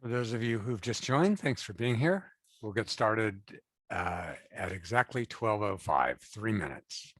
For those of you who've just joined, thanks for being here. We'll get started at exactly 12:05, 3 minutes.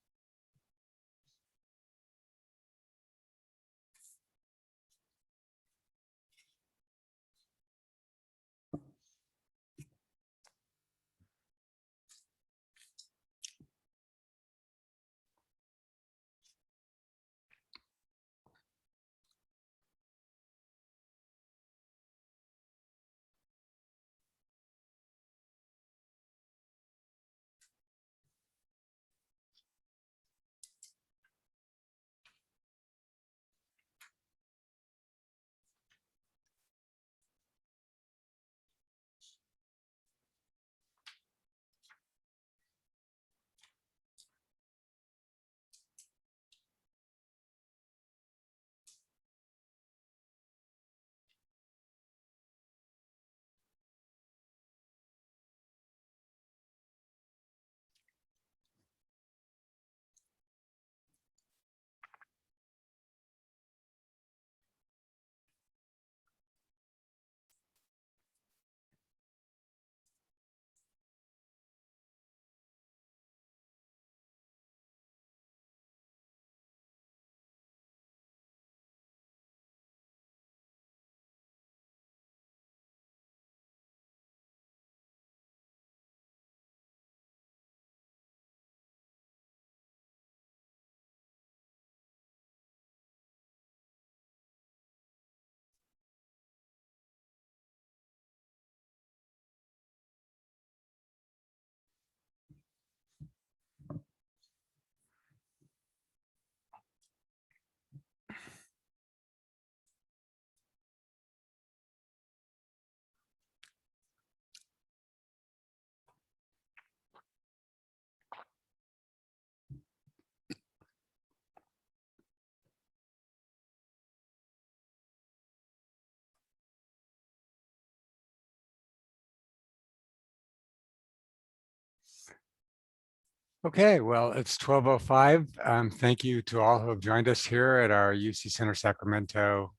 Okay, well, it's 12:05. Thank you to all who have joined us here at our UC Center Sacramento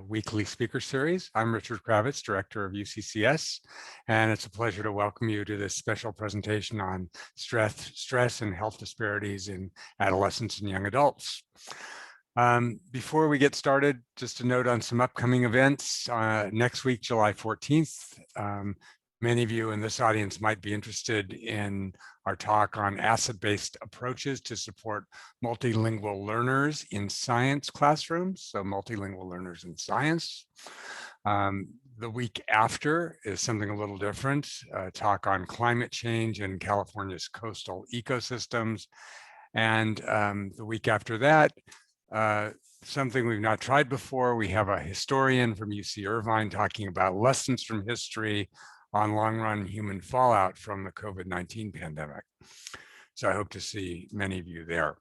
weekly speaker series. I'm Richard Kravitz, Director of UCCS, and it's a pleasure to welcome you to this special presentation on stress and health disparities in adolescents and young adults. Before we get started, just a note on some upcoming events. Next week, July 14th, many of you in this audience might be interested in our talk on asset-based approaches to support multilingual learners in science classrooms, so multilingual learners in science. The week after is something a little different, a talk on climate change in California's coastal ecosystems. And the week after that, something we've not tried before, we have a historian from UC Irvine talking about lessons from history on long-run human fallout from the COVID-19 pandemic. So I hope to see many of you there.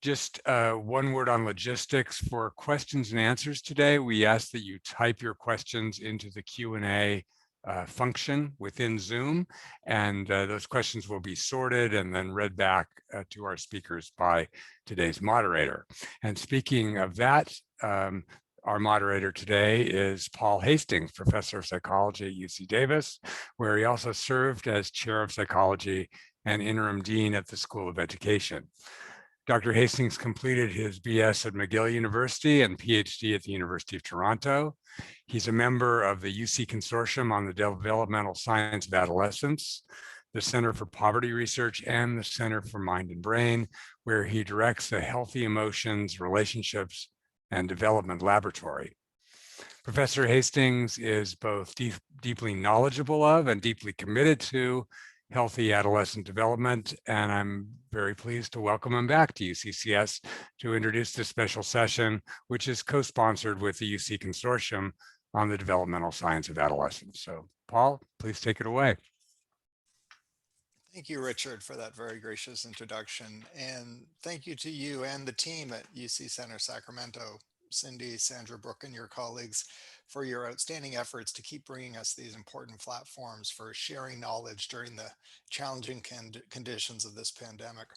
Just one word on logistics for questions and answers today. We ask that you type your questions into the Q&A function within Zoom, and those questions will be sorted and then read back to our speakers by today's moderator. And speaking of that, our moderator today is Paul Hastings, Professor of Psychology at UC Davis, where he also served as Chair of Psychology and Interim Dean at the School of Education. Dr. Hastings completed his BS at McGill University and PhD at the University of Toronto. He's a member of the UC Consortium on the Developmental Science of Adolescence, the Center for Poverty Research, and the Center for Mind and Brain, where he directs the Healthy Emotions, Relationships, and Development Laboratory. Professor Hastings is both deeply knowledgeable of and deeply committed to healthy adolescent development, and I'm very pleased to welcome him back to UCCS to introduce this special session, which is co-sponsored with the UC Consortium on the Developmental Science of Adolescence. So, Paul, please take it away. Thank you, Richard, for that very gracious introduction. And thank you to you and the team at UC Center Sacramento, Cindy, Sandra, Brooke, and your colleagues for your outstanding efforts to keep bringing us these important platforms for sharing knowledge during the challenging conditions of this pandemic.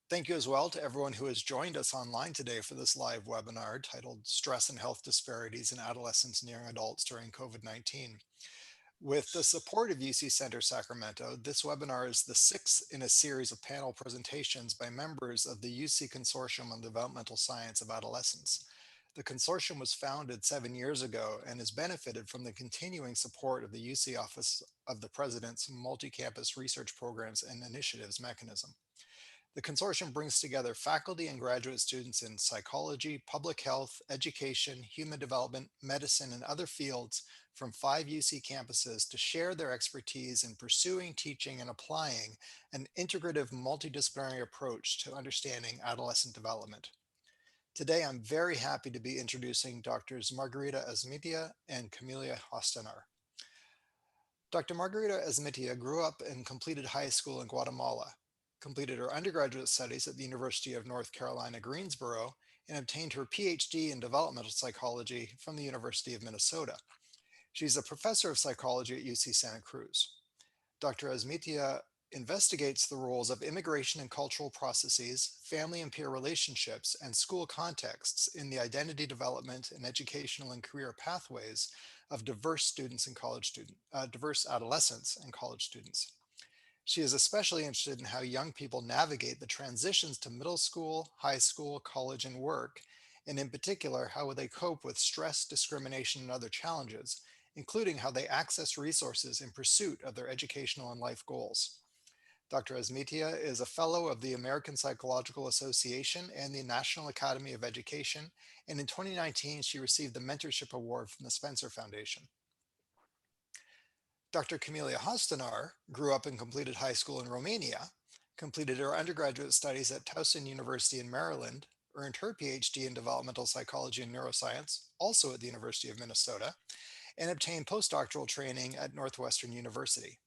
Thank you as well to everyone who has joined us online today for this live webinar titled Stress and Health Disparities in Adolescents and Young Adults During COVID-19. With the support of UC Center Sacramento, this webinar is the sixth in a series of panel presentations by members of the UC Consortium on Developmental Science of Adolescence. The consortium was founded 7 years ago and has benefited from the continuing support of the UC Office of the President's Multi-Campus Research Programs and Initiatives mechanism. The consortium brings together faculty and graduate students in psychology, public health, education, human development, medicine, and other fields from 5 UC campuses to share their expertise in pursuing, teaching, and applying an integrative multidisciplinary approach to understanding adolescent development. Today, I'm very happy to be introducing Drs. Margarita Azmitia and Camelia Hostinar. Dr. Margarita Azmitia grew up and completed high school in Guatemala, completed her undergraduate studies at the University of North Carolina, Greensboro, and obtained her PhD in developmental psychology from the University of Minnesota. She's a professor of psychology at UC Santa Cruz. Dr. Azmitia investigates the roles of immigration and cultural processes, family and peer relationships, and school contexts in the identity development and educational and career pathways of diverse diverse adolescents and college students. She is especially interested in how young people navigate the transitions to middle school, high school, college, and work, and in particular, how they cope with stress, discrimination, and other challenges, including how they access resources in pursuit of their educational and life goals. Dr. Azmitia is a fellow of the American Psychological Association and the National Academy of Education, and in 2019, she received the Mentorship Award from the Spencer Foundation. Dr. Camelia Hostinar grew up and completed high school in Romania, completed her undergraduate studies at Towson University in Maryland, earned her PhD in developmental psychology and neuroscience, also at the University of Minnesota, and obtained postdoctoral training at Northwestern University.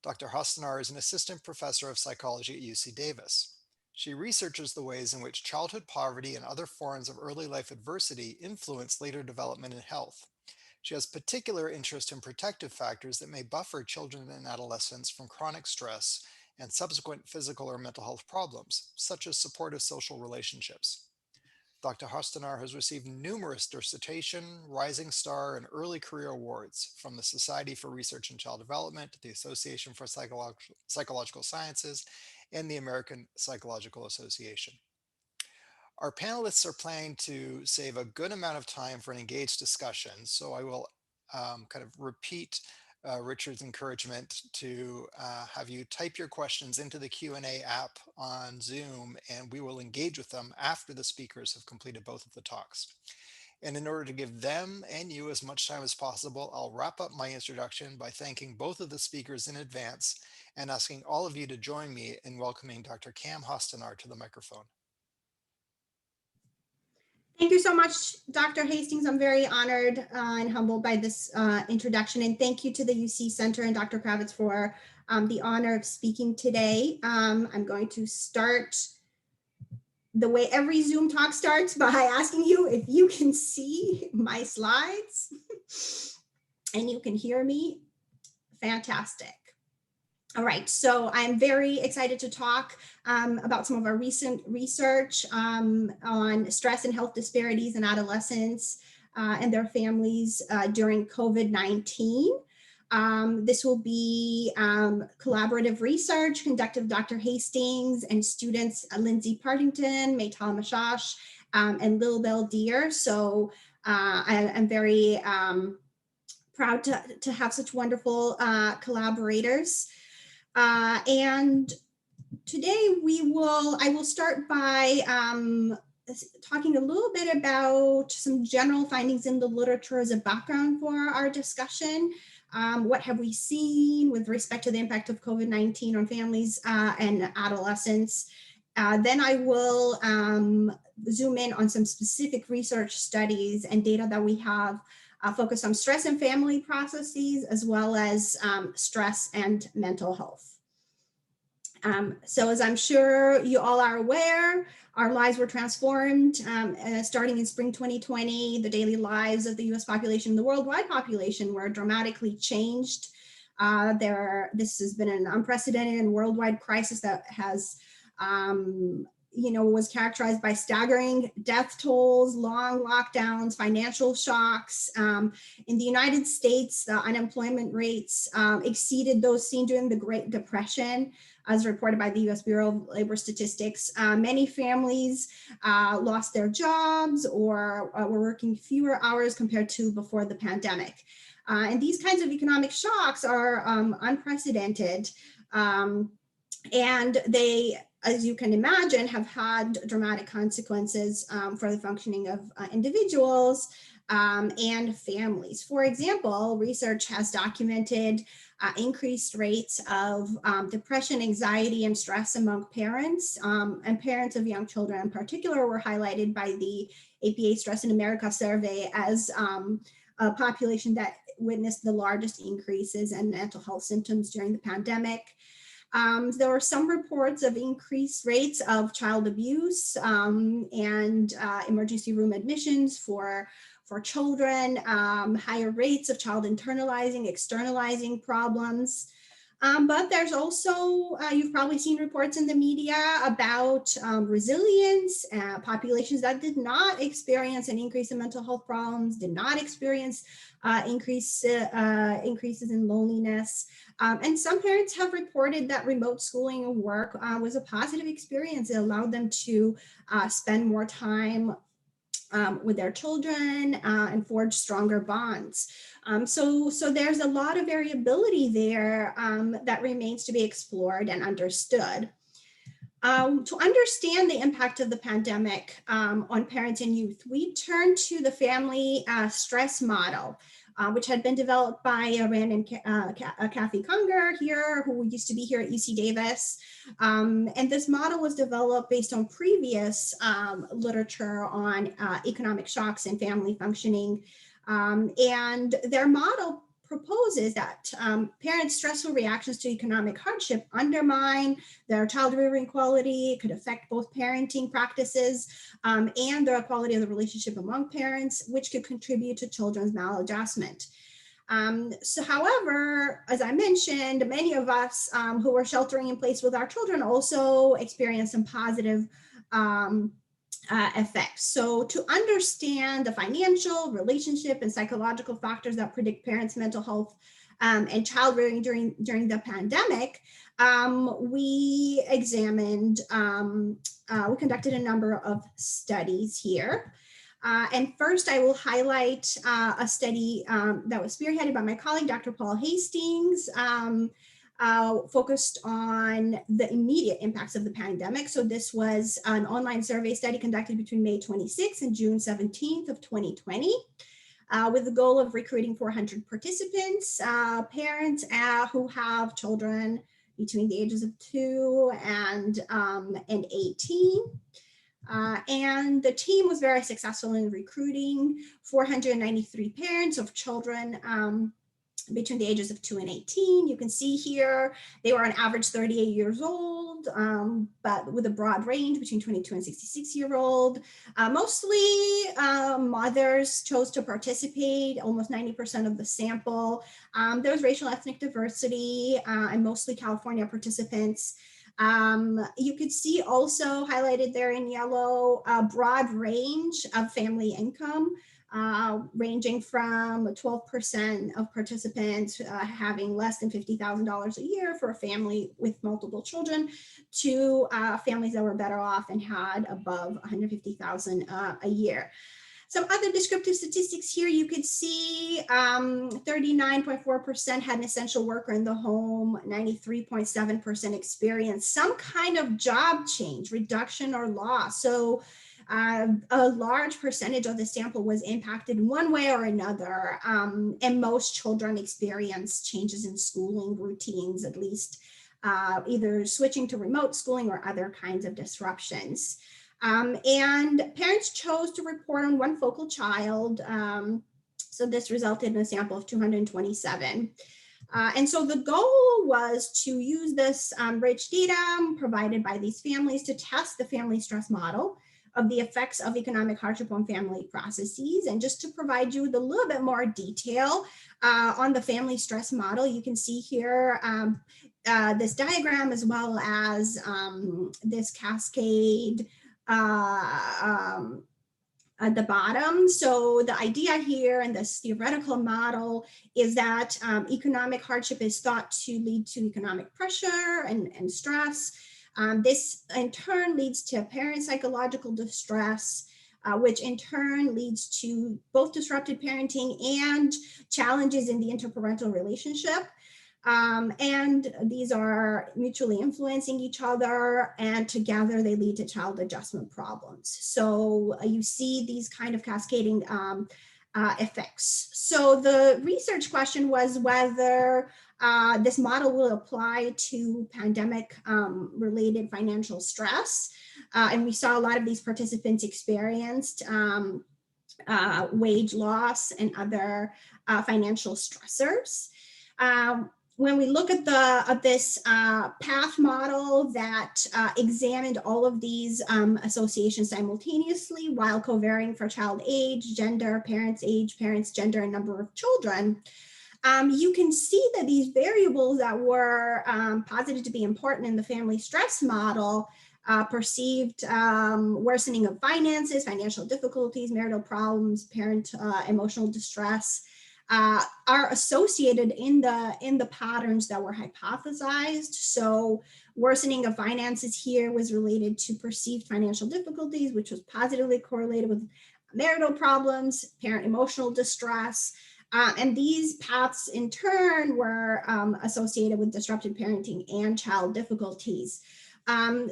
Dr. Hostinar is an assistant professor of psychology at UC Davis. She researches the ways in which childhood poverty and other forms of early life adversity influence later development and health. She has particular interest in protective factors that may buffer children and adolescents from chronic stress and subsequent physical or mental health problems, such as supportive social relationships. Dr. Hostinar has received numerous dissertation, Rising Star, and early career awards from the Society for Research in Child Development, the Association for Psychological Sciences, and the American Psychological Association. Our panelists are planning to save a good amount of time for an engaged discussion, so I will kind of repeat Richard's encouragement to have you type your questions into the Q&A app on Zoom, and we will engage with them after the speakers have completed both of the talks. And in order to give them and you as much time as possible, I'll wrap up my introduction by thanking both of the speakers in advance and asking all of you to join me in welcoming Dr. Cam Hostinar to the microphone. Thank you so much, Dr. Hastings. I'm very honored and humbled by this introduction, and thank you to the UC Center and Dr. Kravitz for the honor of speaking today. I'm going to start the way every Zoom talk starts by asking you if you can see my slides and you can hear me. Fantastic. All right, so I'm very excited to talk about some of our recent research on stress and health disparities in adolescents and their families during COVID-19. This will be collaborative research conducted with Dr. Hastings and students Lindsay Partington, Maytal Mashash, and Lil Bell Deer. So I'm very proud to have such wonderful collaborators. And today I will start by talking a little bit about some general findings in the literature as a background for our discussion. What have we seen with respect to the impact of COVID-19 on families and adolescents? Then I will zoom in on some specific research studies and data that we have focused on stress and family processes, as well as stress and mental health. So as I'm sure you all are aware, our lives were transformed starting in spring 2020. The daily lives of the US population and the worldwide population were dramatically changed. This has been an unprecedented and worldwide crisis that has Was characterized by staggering death tolls, long lockdowns, financial shocks. In the United States, the unemployment rates exceeded those seen during the Great Depression, as reported by the U.S. Bureau of Labor Statistics. Many families lost their jobs or were working fewer hours compared to before the pandemic. And these kinds of economic shocks are unprecedented. And they, as you can imagine, have had dramatic consequences for the functioning of individuals and families. For example, research has documented increased rates of depression, anxiety, and stress among parents, and parents of young children in particular were highlighted by the APA Stress in America survey as a population that witnessed the largest increases in mental health symptoms during the pandemic. There were some reports of increased rates of child abuse and emergency room admissions for children, higher rates of child internalizing, externalizing problems. But there's also, you've probably seen reports in the media about resilience, populations that did not experience an increase in mental health problems, did not experience increases in loneliness. And some parents have reported that remote schooling and work was a positive experience. It allowed them to spend more time with their children and forge stronger bonds. So there's a lot of variability there that remains to be explored and understood. To understand the impact of the pandemic on parents and youth, we turn to the family stress model, which had been developed by Rand and Kathy Conger here, who used to be here at UC Davis. And this model was developed based on previous literature on economic shocks and family functioning. And their model proposes that parents' stressful reactions to economic hardship undermine their child rearing quality. It could affect both parenting practices and the quality of the relationship among parents, which could contribute to children's maladjustment. However, as I mentioned, many of us who were sheltering in place with our children also experienced some positive effects. So to understand the financial, relationship, and psychological factors that predict parents' mental health and child rearing during the pandemic, we conducted a number of studies here. And first, I will highlight a study that was spearheaded by my colleague, Dr. Paul Hastings, focused on the immediate impacts of the pandemic. So this was an online survey study conducted between May 26th and June 17th of 2020, with the goal of recruiting 400 participants, parents who have children between the ages of 2 and 18. And the team was very successful in recruiting 493 parents of children between the ages of 2 and 18. You can see here, they were on average 38 years old, but with a broad range between 22 and 66-year-old. Mostly mothers chose to participate, almost 90% of the sample. There was racial ethnic diversity and mostly California participants. You could see also highlighted there in yellow, a broad range of family income, ranging from 12% of participants having less than $50,000 a year for a family with multiple children to families that were better off and had above $150,000 a year. Some other descriptive statistics here, you could see 39.4% had an essential worker in the home, 93.7% experienced some kind of job change, reduction, or loss. So a large percentage of the sample was impacted one way or another, and most children experienced changes in schooling routines, at least either switching to remote schooling or other kinds of disruptions. And parents chose to report on one focal child. So this resulted in a sample of 227. And so the goal was to use this rich data provided by these families to test the family stress model of the effects of economic hardship on family processes. And just to provide you with a little bit more detail on the family stress model, you can see here this diagram as well as this cascade at the bottom. So the idea here in this theoretical model is that economic hardship is thought to lead to economic pressure and stress. This in turn leads to parent psychological distress, which in turn leads to both disrupted parenting and challenges in the interparental relationship. And these are mutually influencing each other, and together they lead to child adjustment problems. So you see these kind of cascading effects. So the research question was whether this model will apply to pandemic related financial stress. And we saw a lot of these participants experienced wage loss and other financial stressors. When we look at this path model that examined all of these associations simultaneously while covariating for child age, gender, parents, gender, and number of children, you can see that these variables that were posited to be important in the family stress model, perceived worsening of finances, financial difficulties, marital problems, parent emotional distress, are associated in the patterns that were hypothesized. So worsening of finances here was related to perceived financial difficulties, which was positively correlated with marital problems, parent emotional distress. And these paths in turn were associated with disrupted parenting and child difficulties.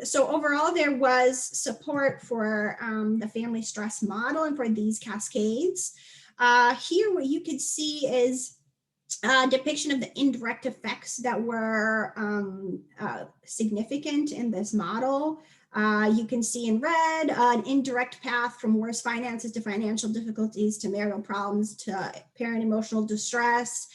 So overall, there was support for the family stress model and for these cascades. Here, what you could see is a depiction of the indirect effects that were significant in this model. You can see in red an indirect path from worse finances to financial difficulties to marital problems to parent emotional distress.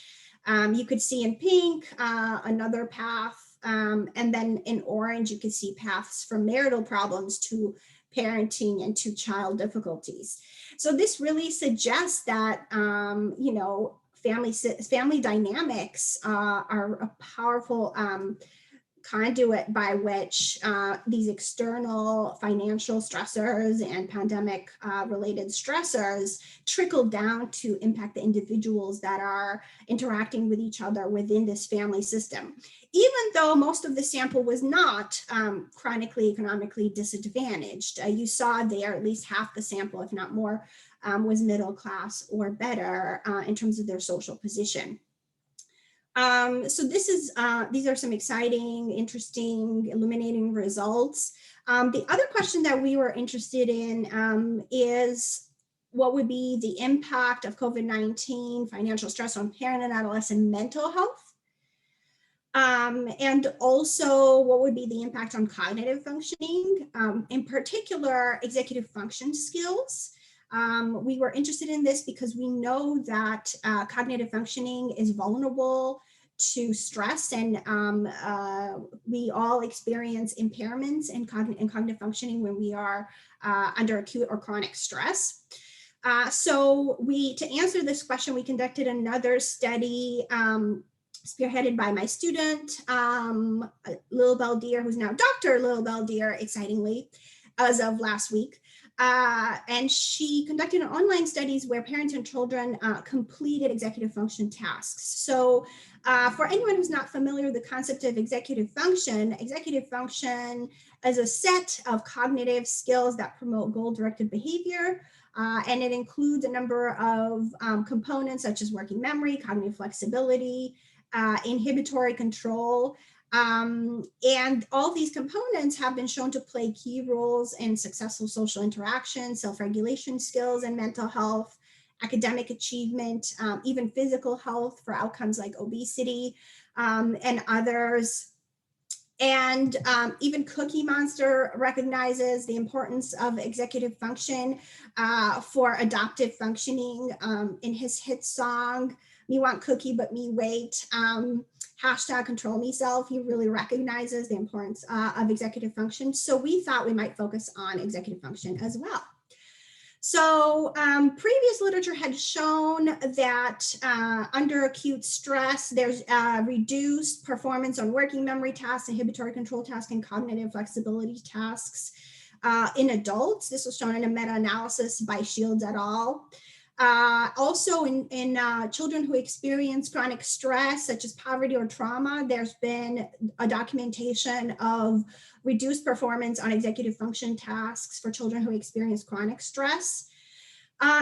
You could see in pink another path, and then in orange you could see paths from marital problems to parenting and to child difficulties. So this really suggests that you know, family dynamics are a powerful conduit by which these external financial stressors and pandemic related stressors trickle down to impact the individuals that are interacting with each other within this family system. Even though most of the sample was not chronically economically disadvantaged, you saw there at least half the sample, if not more, was middle class or better in terms of their social position. So these are some exciting, interesting, illuminating results. The other question that we were interested in is what would be the impact of COVID-19 financial stress on parent and adolescent mental health? And also what would be the impact on cognitive functioning, in particular executive function skills. We were interested in this because we know that cognitive functioning is vulnerable to stress, and we all experience impairments in cognitive functioning when we are under acute or chronic stress. So to answer this question, we conducted another study spearheaded by my student, Lil Beldier, who's now Dr. Lil Beldier, excitingly, as of last week. And she conducted an online studies where parents and children completed executive function tasks. So for anyone who's not familiar with the concept of executive function is a set of cognitive skills that promote goal-directed behavior. And it includes a number of components such as working memory, cognitive flexibility, inhibitory control, and all these components have been shown to play key roles in successful social interaction, self-regulation skills, and mental health, academic achievement, even physical health for outcomes like obesity and others. And even Cookie Monster recognizes the importance of executive function for adaptive functioning in his hit song, Me Want Cookie But Me Wait, hashtag control me self. He really recognizes the importance of executive function. So we thought we might focus on executive function as well. So previous literature had shown that under acute stress, there's reduced performance on working memory tasks, inhibitory control tasks, and cognitive flexibility tasks in adults. This was shown in a meta-analysis by Shields et al. Also in children who experience chronic stress, such as poverty or trauma, there's been a documentation of reduced performance on executive function tasks for children who experience chronic stress.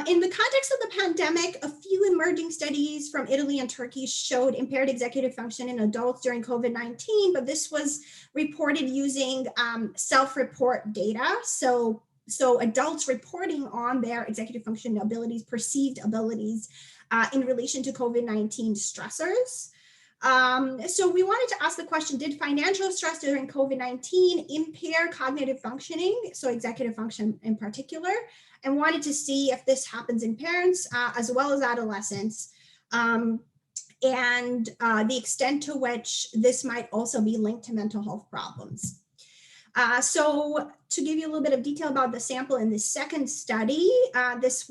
In the context of the pandemic, a few emerging studies from Italy and Turkey showed impaired executive function in adults during COVID-19, but this was reported using self-report data. So adults reporting on their executive function abilities, perceived abilities in relation to COVID-19 stressors. So we wanted to ask the question, did financial stress during COVID-19 impair cognitive functioning, so executive function in particular, and wanted to see if this happens in parents as well as adolescents, and the extent to which this might also be linked to mental health problems. So to give you a little bit of detail about the sample in the second study, this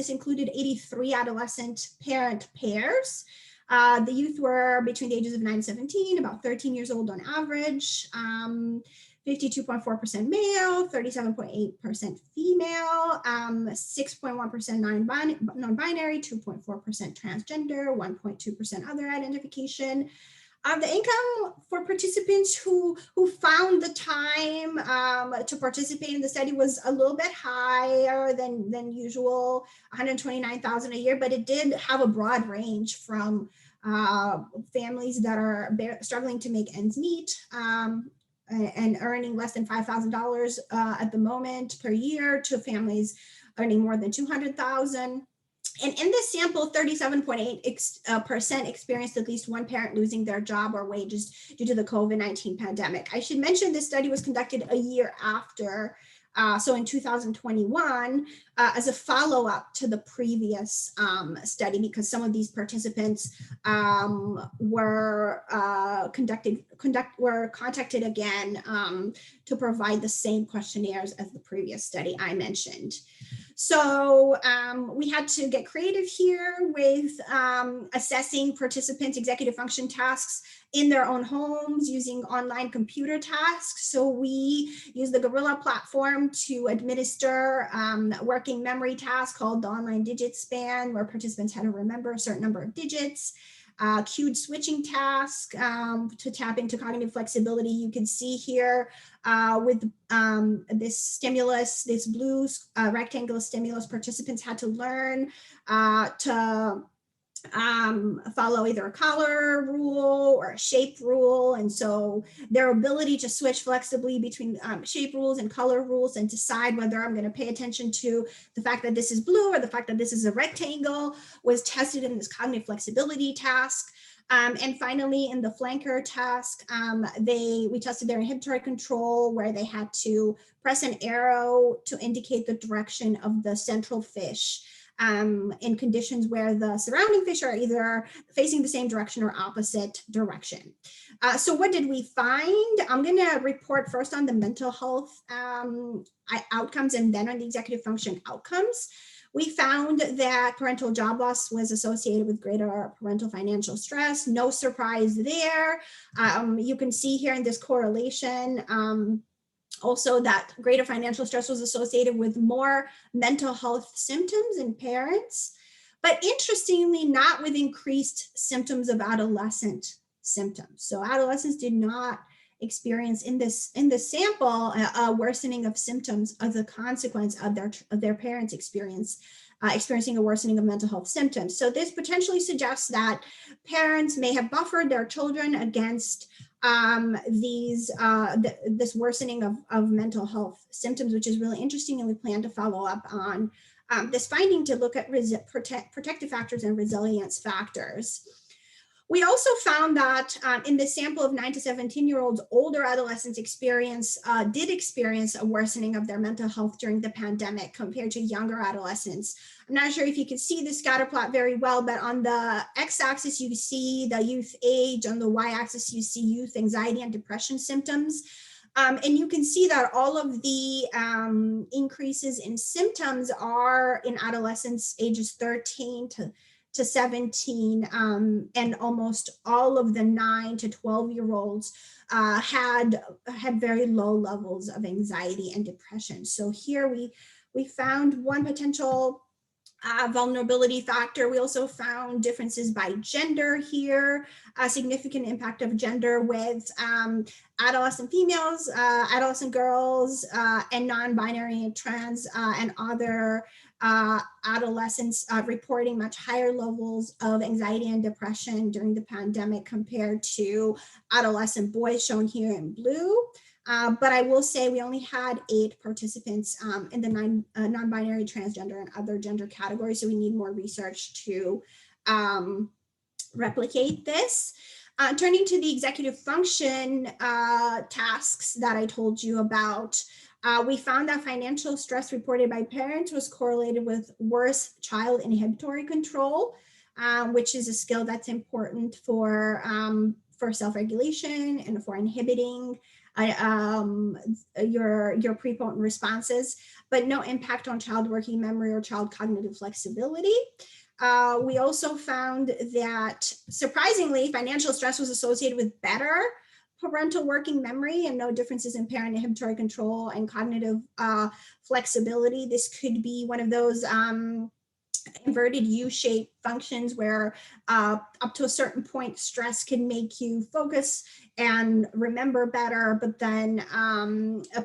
included 83 adolescent parent pairs. The youth were between the ages of 9 and 17, about 13 years old on average, 52.4% male, 37.8% female, 6.1% non-binary, 2.4% transgender, 1.2% other identification. The income for participants who found the time to participate in the study was a little bit higher than usual, $129,000 a year, but it did have a broad range from families that are struggling to make ends meet and earning less than $5,000 at the moment per year to families earning more than $200,000. And in this sample, 37.8% experienced at least one parent losing their job or wages due to the COVID-19 pandemic. I should mention this study was conducted a year after, so in 2021, as a follow-up to the previous study, because some of these participants were contacted again to provide the same questionnaires as the previous study I mentioned. So we had to get creative here with assessing participants' executive function tasks in their own homes using online computer tasks. So we used the Gorilla platform to administer working memory tasks called the online digit span, where participants had to remember a certain number of digits. Cued switching task to tap into cognitive flexibility. You can see here with this stimulus, this blue rectangular stimulus, participants had to learn to follow either a color rule or a shape rule. And so their ability to switch flexibly between shape rules and color rules and decide whether I'm going to pay attention to the fact that this is blue or the fact that this is a rectangle was tested in this cognitive flexibility task. And finally, in the flanker task, we tested their inhibitory control, where they had to press an arrow to indicate the direction of the central fish in conditions where the surrounding fish are either facing the same direction or opposite direction. So what did we find? I'm going to report first on the mental health outcomes and then on the executive function outcomes. We found that parental job loss was associated with greater parental financial stress. No surprise there. You can see here in this correlation also that greater financial stress was associated with more mental health symptoms in parents, but interestingly, not with increased symptoms of adolescent symptoms. So adolescents did not experience in this sample a worsening of symptoms as a consequence of their parents' experiencing a worsening of mental health symptoms. So this potentially suggests that parents may have buffered their children against this worsening of mental health symptoms, which is really interesting, and we plan to follow up on this finding to look at protective factors and resilience factors. We also found that in the sample of 9 to 17-year-olds, older adolescents did experience a worsening of their mental health during the pandemic compared to younger adolescents. I'm not sure if you can see the scatter plot very well, but on the x-axis, you see the youth age. On the y-axis, you see youth anxiety and depression symptoms. And you can see that all of the increases in symptoms are in adolescents ages 13 to 17, and almost all of the 9 to 12-year-olds had very low levels of anxiety and depression. So here we found one potential vulnerability factor. We also found differences by gender here, a significant impact of gender with adolescent females, adolescent girls, and non-binary and trans and other adolescents reporting much higher levels of anxiety and depression during the pandemic compared to adolescent boys, shown here in blue. But I will say we only had 8 participants in the non-binary, transgender, and other gender categories. So we need more research to replicate this. Turning to the executive function tasks that I told you about, we found that financial stress reported by parents was correlated with worse child inhibitory control, which is a skill that's important for self-regulation and for inhibiting your prepotent responses, but no impact on child working memory or child cognitive flexibility. We also found that, surprisingly, financial stress was associated with better parental working memory and no differences in parent inhibitory control and cognitive flexibility. This could be one of those inverted U-shaped functions where up to a certain point, stress can make you focus and remember better, but then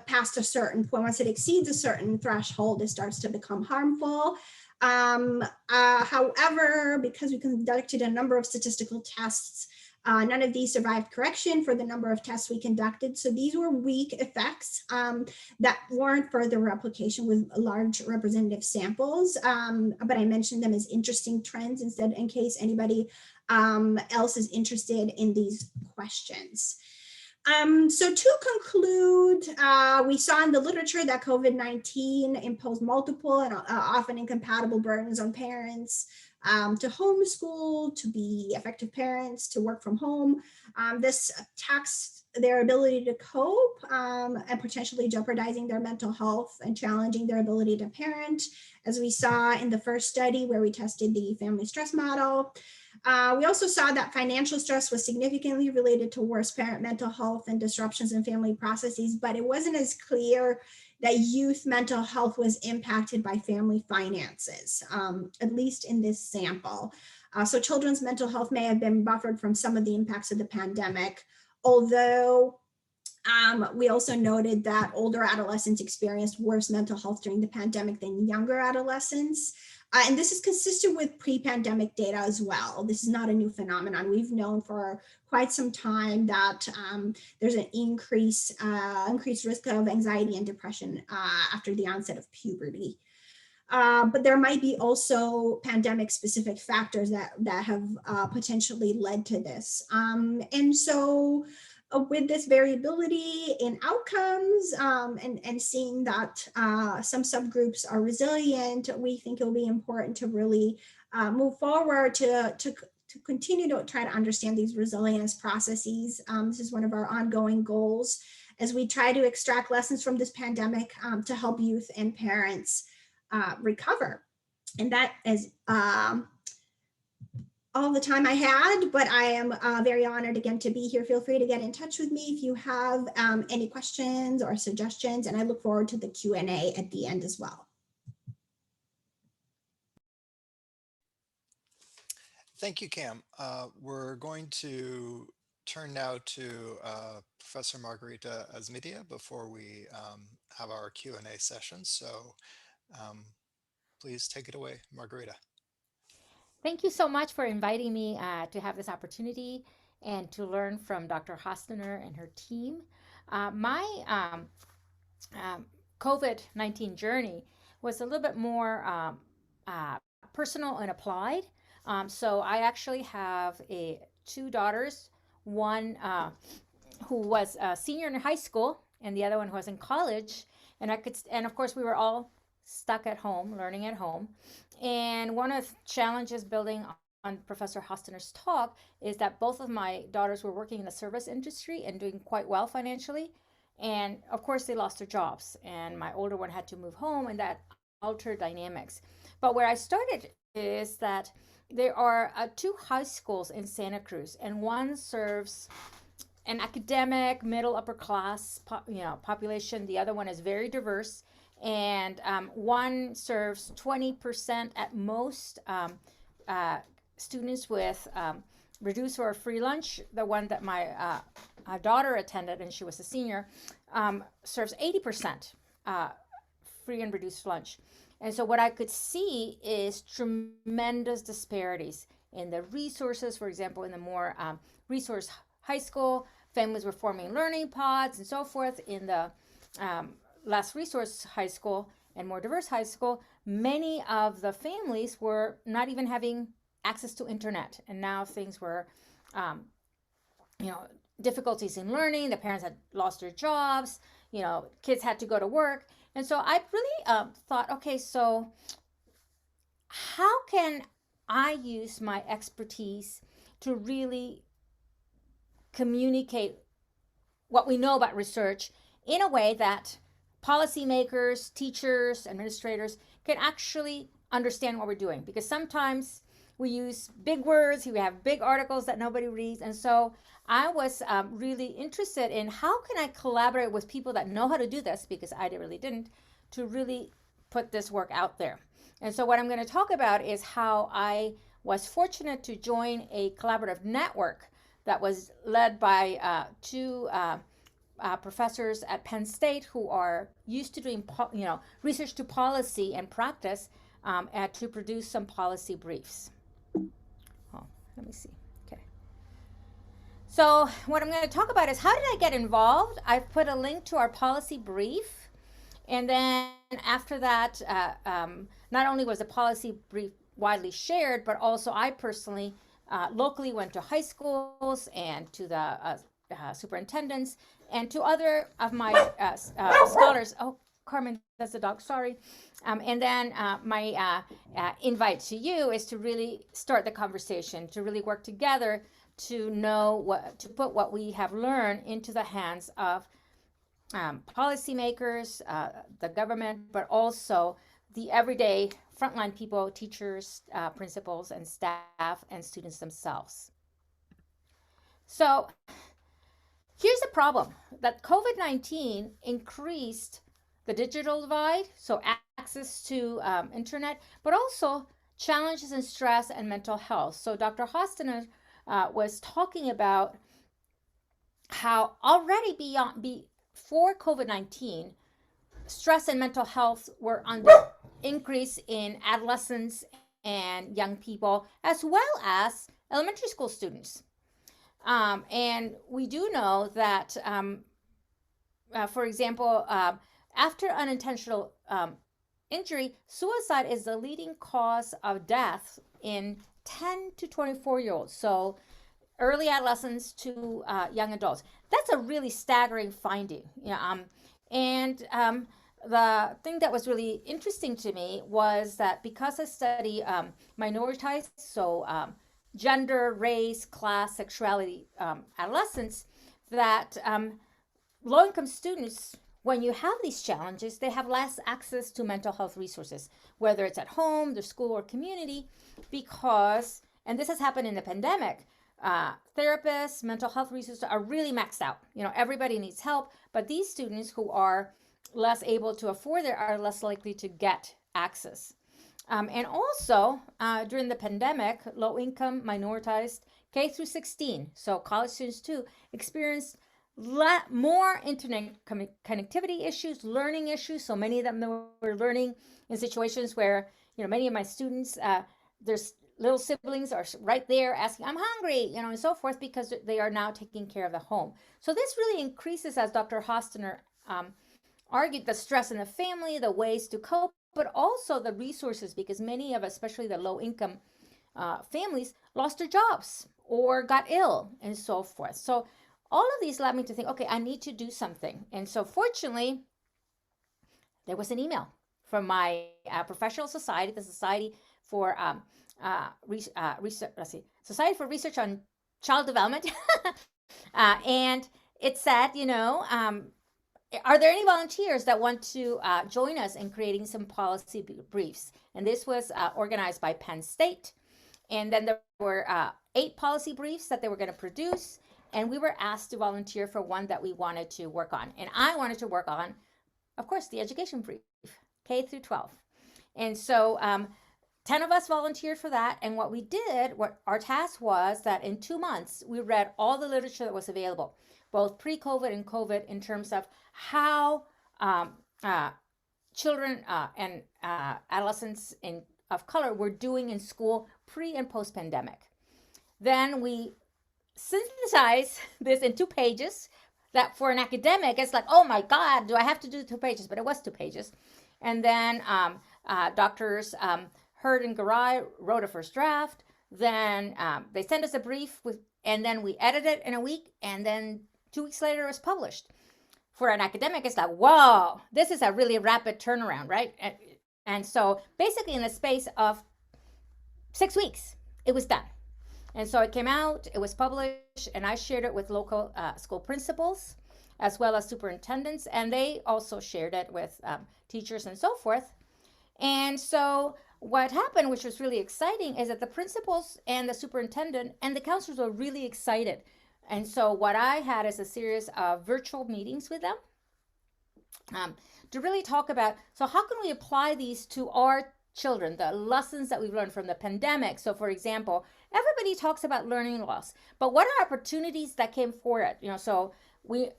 past a certain point, once it exceeds a certain threshold, it starts to become harmful. However, because we conducted a number of statistical tests, none of these survived correction for the number of tests we conducted. So these were weak effects that warrant further replication with large representative samples. But I mentioned them as interesting trends instead, in case anybody else is interested in these questions. So to conclude, we saw in the literature that COVID-19 imposed multiple and often incompatible burdens on parents to homeschool, to be effective parents, to work from home. This taxed their ability to cope and potentially jeopardizing their mental health and challenging their ability to parent, as we saw in the first study where we tested the family stress model. We also saw that financial stress was significantly related to worse parent mental health and disruptions in family processes, but it wasn't as clear that youth mental health was impacted by family finances, at least in this sample. So children's mental health may have been buffered from some of the impacts of the pandemic, although we also noted that older adolescents experienced worse mental health during the pandemic than younger adolescents. And this is consistent with pre-pandemic data as well. This is not a new phenomenon. We've known for quite some time that there's an increased risk of anxiety and depression after the onset of puberty. But there might be also pandemic-specific factors that have potentially led to this. And so with this variability in outcomes and seeing that some subgroups are resilient, we think it'll be important to really move forward to continue to try to understand these resilience processes. This is one of our ongoing goals as we try to extract lessons from this pandemic to help youth and parents recover. And that is all the time I had, but I am very honored again to be here. Feel free to get in touch with me if you have any questions or suggestions, and I look forward to the Q&A at the end as well. Thank you, Cam. We're going to turn now to Professor Margarita Azmitia before we have our Q&A session. So please take it away, Margarita. Thank you so much for inviting me to have this opportunity and to learn from Dr. Hostinar and her team. My COVID-19 journey was a little bit more personal and applied. So I actually have two daughters, one who was a senior in high school and the other one who was in college. And of course we were all stuck at home, learning at home. And one of the challenges building on Professor Hostinar's talk is that both of my daughters were working in the service industry and doing quite well financially. And of course, they lost their jobs, and my older one had to move home, and that altered dynamics. But where I started is that there are two high schools in Santa Cruz, and one serves an academic middle upper class population. The other one is very diverse, and one serves 20% at most students with reduced or free lunch. The one that my daughter attended, and she was a senior, serves 80% free and reduced lunch. And so what I could see is tremendous disparities in the resources. For example, in the more resource high school, families were forming learning pods and so forth. In the less resource high school and more diverse high school, many of the families were not even having access to internet. And now things were, difficulties in learning. The parents had lost their jobs. Kids had to go to work. And so I really thought, okay, so how can I use my expertise to really communicate what we know about research in a way that policymakers, teachers, administrators can actually understand what we're doing? Because sometimes we use big words, we have big articles that nobody reads. And so I was really interested in how can I collaborate with people that know how to do this, because I really didn't, to really put this work out there. And so what I'm going to talk about is how I was fortunate to join a collaborative network that was led by two professors at Penn State who are used to doing research to policy and practice, and to produce some policy briefs. Let me see. Okay. So what I'm going to talk about is how did I get involved? I've put a link to our policy brief. And then after that, not only was the policy brief widely shared, but also I personally locally went to high schools and to the superintendents and to other of my scholars. Oh, Carmen, that's the dog, sorry. And then my invite to you is to really start the conversation, to really work together to to put what we have learned into the hands of policymakers, the government, but also the everyday frontline people, teachers, principals, and staff, and students themselves. So here's the problem, that COVID-19 increased the digital divide, so access to internet, but also challenges in stress and mental health. So Dr. Hostinar was talking about how already before COVID-19, stress and mental health were under increase in adolescents and young people, as well as elementary school students. And we do know that, for example, after unintentional injury, suicide is the leading cause of death in 10 to 24-year-olds. So early adolescents to young adults. That's a really staggering finding. The thing that was really interesting to me was that because I study minoritized, so gender, race, class, sexuality, adolescents, that low-income students, when you have these challenges, they have less access to mental health resources, whether it's at home, their school, or community, because, and this has happened in the pandemic, therapists, mental health resources are really maxed out. Everybody needs help, but these students who are less able to afford it are less likely to get access. And also, during the pandemic, low-income, minoritized, K through 16, so college students too, experienced more internet connectivity issues, learning issues. So many of them were learning in situations where, many of my students, their little siblings are right there asking, I'm hungry, and so forth, because they are now taking care of the home. So this really increases, as Dr. Hostinar argued, the stress in the family, the ways to cope, but also the resources, because many of, especially the low-income families, lost their jobs or got ill and so forth. So all of these led me to think, okay, I need to do something. And so fortunately, there was an email from my professional society, the Society for Society for Research on Child Development, and it said, are there any volunteers that want to join us in creating some policy briefs? And this was organized by Penn State. And then there were 8 policy briefs that they were going to produce. And we were asked to volunteer for one that we wanted to work on. And I wanted to work on, of course, the education brief, K through 12. And so 10 of us volunteered for that. And what we did, what our task was that in 2 months, we read all the literature that was available, both pre-COVID and COVID, in terms of how children and adolescents of color were doing in school pre and post-pandemic. Then we synthesized this in 2 pages that for an academic, it's like, oh my God, do I have to do 2 pages? But it was 2 pages. And then Doctors Hurd and Garai wrote a first draft. Then they sent us a brief, and then we edited it in a week. And then 2 weeks later, it was published. For an academic, it's like, whoa, this is a really rapid turnaround, right? And so basically in the space of 6 weeks, it was done. And so it came out, it was published, and I shared it with local school principals as well as superintendents, and they also shared it with teachers and so forth. And so what happened, which was really exciting, is that the principals and the superintendent and the counselors were really excited. And so what I had is a series of virtual meetings with them to really talk about, so how can we apply these to our children, the lessons that we've learned from the pandemic. So for example, everybody talks about learning loss, but what are opportunities that came for it? So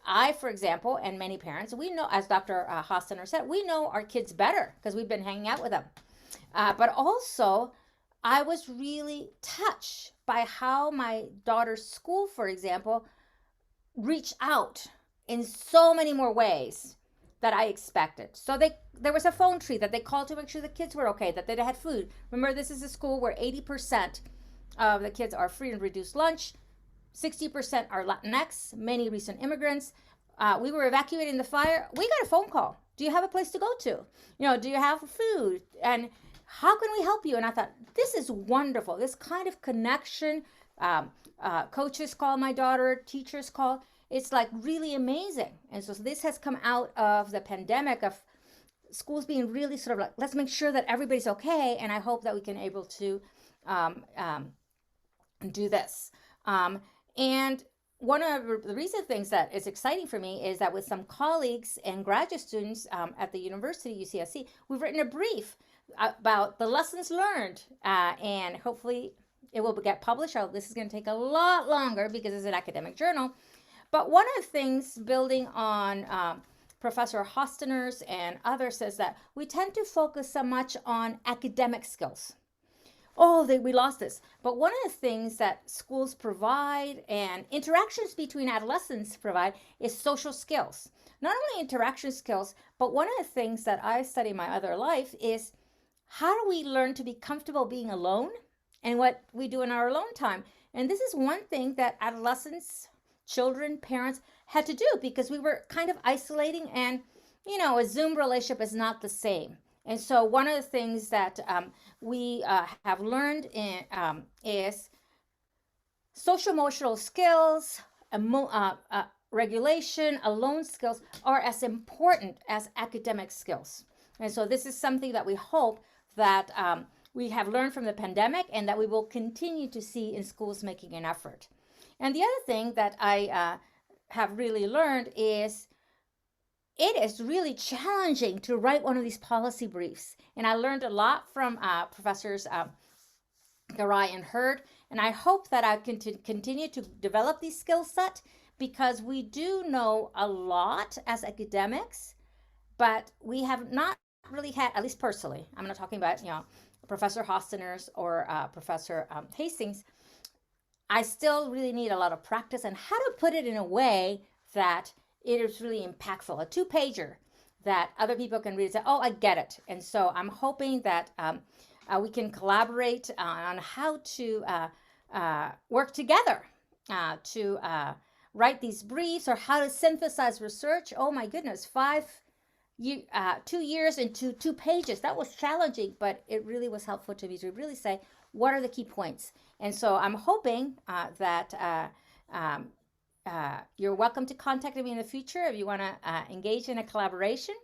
I, for example, and many parents, we know, as Dr. Hostinar said, we know our kids better because we've been hanging out with them. But also, I was really touched by how my daughter's school, for example, reached out in so many more ways that I expected. So there was a phone tree that they called to make sure the kids were okay, that they had food. Remember, this is a school where 80% of the kids are free and reduced lunch. 60% are Latinx, many recent immigrants. We were evacuating the fire. We got a phone call. Do you have a place to go to? Do you have food? And how can we help you? And I thought, this is wonderful. This kind of connection. Coaches call my daughter, teachers call. It's like really amazing. And so this has come out of the pandemic of schools being really sort of like, let's make sure that everybody's okay. And I hope that we can able to do this. And one of the recent things that is exciting for me is that with some colleagues and graduate students at the university, UCSC, we've written a brief about the lessons learned, and hopefully it will get published. This is going to take a lot longer because it's an academic journal. But one of the things, building on Professor Hostinar's and others, is that we tend to focus so much on academic skills. We lost this. But one of the things that schools provide and interactions between adolescents provide is social skills. Not only interaction skills, but one of the things that I study in my other life is how do we learn to be comfortable being alone and what we do in our alone time. And this is one thing that adolescents, children, parents had to do because we were kind of isolating, and a Zoom relationship is not the same. And so one of the things that we have learned is social emotional skills, regulation, alone skills are as important as academic skills. And so this is something that we hope that we have learned from the pandemic and that we will continue to see in schools making an effort. And the other thing that I have really learned is it is really challenging to write one of these policy briefs. And I learned a lot from Professors Garai and Hurd. And I hope that I can continue to develop these skill set, because we do know a lot as academics, but we have not really had, at least personally, I'm not talking about, Professor Hostinar's or Professor Hastings, I still really need a lot of practice on how to put it in a way that it is really impactful, a 2-pager that other people can read and say, oh, I get it. And so I'm hoping that we can collaborate on how to work together to write these briefs, or how to synthesize research. Oh my goodness, 2 years into 2 pages. That was challenging, but it really was helpful to me to really say, what are the key points? And so I'm hoping that you're welcome to contact me in the future if you want to engage in a collaboration.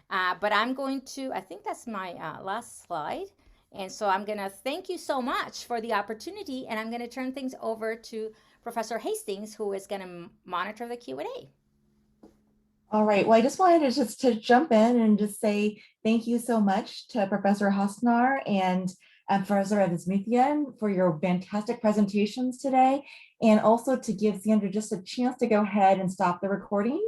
But I'm going to, I think that's my last slide. And so I'm going to thank you so much for the opportunity, and I'm going to turn things over to Professor Hastings, who is going to monitor the Q&A. All right. Well, I just wanted to jump in and just say thank you so much to Professor Hostinar and Professor Azmitia for your fantastic presentations today, and also to give Sandra just a chance to go ahead and stop the recording